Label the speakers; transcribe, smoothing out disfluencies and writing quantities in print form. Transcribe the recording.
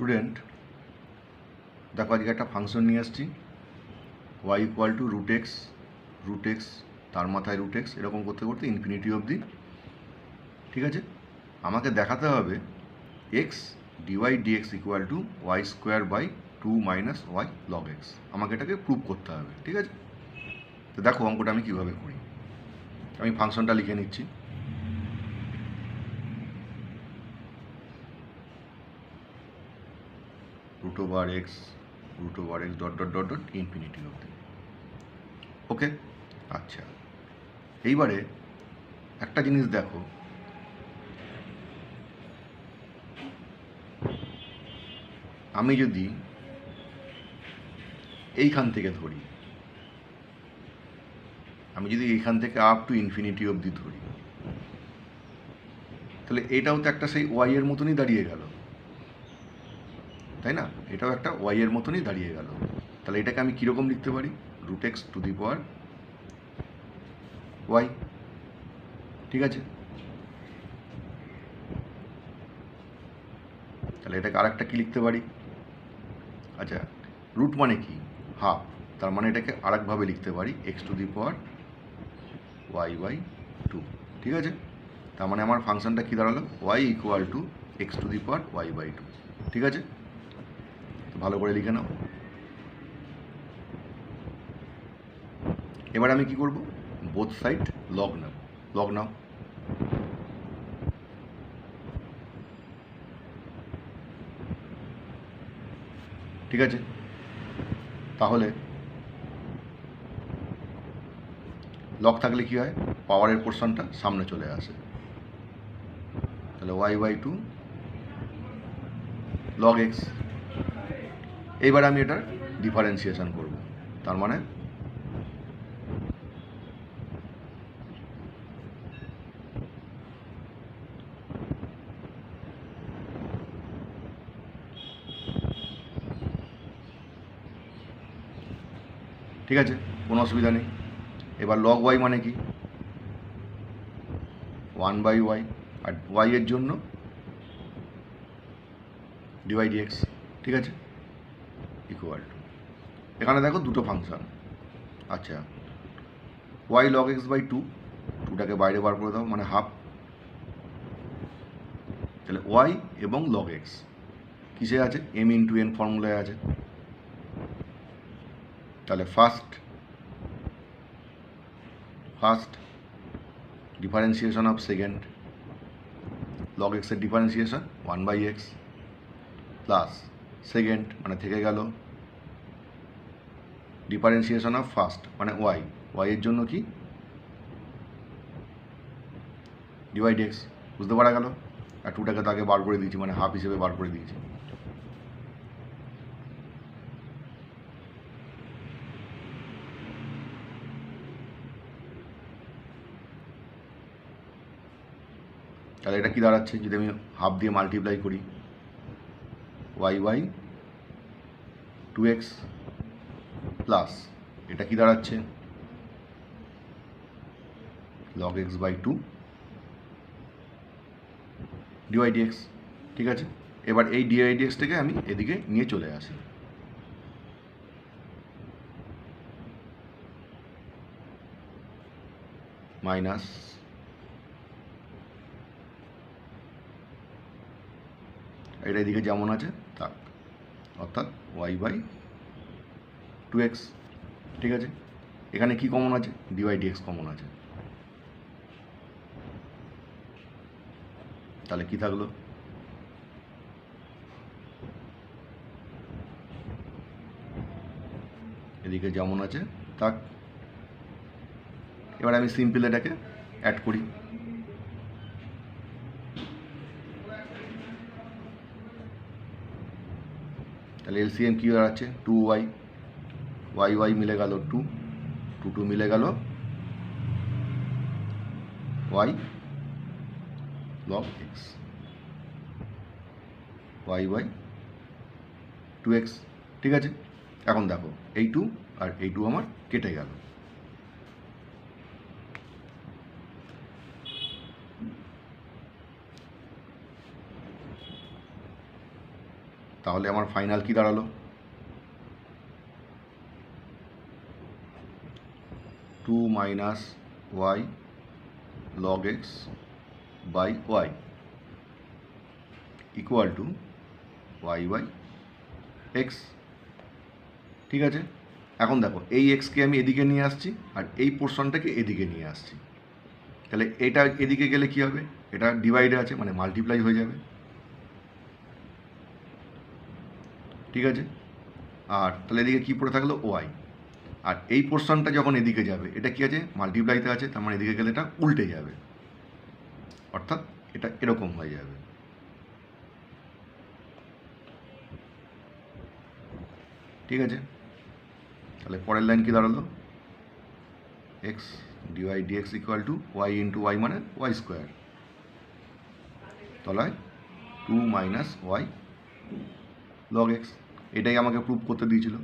Speaker 1: Student দেখো আজকে একটা ফাংশন নিয়ে আসছি y equal to root x তার মাথায় রুট এক্স এরকম করতে করতে ইনফিনিটি অবধি। ঠিক আছে, আমাকে দেখাতে হবে x dy dx equal to y square by 2 minus y log x. আমাকে এটাকে প্রুভ করতে হবে। ঠিক আছে, তো দেখো অঙ্কটা আমি কীভাবে করি। আমি ফাংশনটা লিখে নিচ্ছি। Root over x dot dot dot dot infinity অবধি। ওকে, আচ্ছা এইবারে একটা জিনিস দেখো, আমি যদি এইখান থেকে ধরি, আমি যদি এইখান থেকে আপ টু ইনফিনিটি অবধি ধরি, তাহলে এটাও তো একটা সেই ওয়াই এর মতনই দাঁড়িয়ে গেল, তাই না? এটাও একটা ওয়াই এর মতনই দাঁড়িয়ে গেল। তাহলে এটাকে আমি কীরকম লিখতে পারি? Root x to the power y. ঠিক আছে, তাহলে এটাকে আরেকটা কী লিখতে পারি? আচ্ছা, রুট মানে কি? হাফ। তার মানে এটাকে আরেকভাবে লিখতে পারি x to the power y by 2। ঠিক আছে, তার মানে আমার ফাংশনটা কী দাঁড়ালো? Y equal to x to the power y by 2। ঠিক আছে, তো ভালো করে লিখে নাও। এবার আমি কি করব? বোথ সাইড লগ নাও। ঠিক আছে, তাহলে লগ থাকলে কি হয়? পাওয়ারের পোর্শনটা সামনে চলে আসে। তাহলে ওয়াই বাই 2 লগ এক্স। এইবার আমি এটার ডিফারেন্সিয়েশন করব। তার মানে ঠিক আছে, কোনো অসুবিধা নেই। এবার লগ ওয়াই মানে কি? 1 বাই ওয়াই, আর ওয়াই এর জন্য ডিওয়াই ডিএক্স। ঠিক আছে, ইকুয়াল টু, এখানে দেখো দুটো ফাংশন। আচ্ছা, ওয়াই লগ এক্স বাই 2টাকে বাইরে বার করে দাও, মানে হাফ। তাহলে ওয়াই এবং লগ এক্স কিসে আছে? এম ইন্টু এন ফর্মুলায় আছে। তাহলে first differentiation of second log এক্সের differentiation 1 by X plus second মানে থেকে গেল ডিফারেন্সিয়েশন অফ ফার্স্ট মানে ওয়াই এর জন্য কি? Dy dx. বুঝতে পারা গেল? আর 2টাকে তাকে বার করে দিয়েছি, মানে হাফ হিসেবে বার করে দিয়েছি। তাহলে এটা কি দাঁড়াচ্ছে? যদি আমি হাফ দিয়ে মাল্টিপ্লাই করি, ওয়াই বাই 2x প্লাস এটা কি দাঁড়াচ্ছে? Log x by 2 dy dx. ঠিক আছে, এবার এই ডিওয়াই ডিএক্সটাকে আমি এদিকে নিয়ে চলে আসি। মাইনাস এটা এদিকে যেমন আছে থাক, অর্থাৎ ওয়াই বাই 2x। ঠিক আছে, এখানে কি কমন আছে? ডিওয়াই ডিএক্স কমন আছে। তাহলে কি থাকলো? এদিকে যেমন আছে থাক। এবার আমি সিম্পল এটাকে অ্যাড করি। তাহলে এলসিএম কী দাঁড়াচ্ছে? 2y, ওয়াই মিলে গেল 2 মিলে গেল y log x, y by 2x। ঠিক আছে, এখন দেখো এই 2 আর এই 2 আমার কেটে গেল। তাহলে আমার ফাইনাল কি দাঁড়ালো? 2 minus y log x by y equal to y by x. ঠিক আছে, এখন দেখো এই এক্সকে আমি এদিকে নিয়ে আসছি আর এই পোর্শনটাকে এদিকে নিয়ে আসছি, তাহলে এটা এদিকে গেলে কি হবে? এটা ডিভাইডে আছে মানে মাল্টিপ্লাই হয়ে যাবে। ঠিক আছে, আর তাহলে এদিকে কী পড়ে থাকলো? ওয়াই। আর এই পোর্শনটা যখন এদিকে যাবে এটা কি আছে? মাল্টিপ্লাইতে আছে, তার মানে এদিকে গেলে এটা উল্টে যাবে, অর্থাৎ এটা এরকম হয়ে যাবে। ঠিক আছে, তাহলে পরের লাইন কি দাঁড়ালো? X dy dx equal to y into y মানে ওয়াই স্কোয়ার, তলায় 2 মাইনাস ওয়াই লগ এক্স। এটাই আমাকে প্রুভ করতে দিয়েছিল।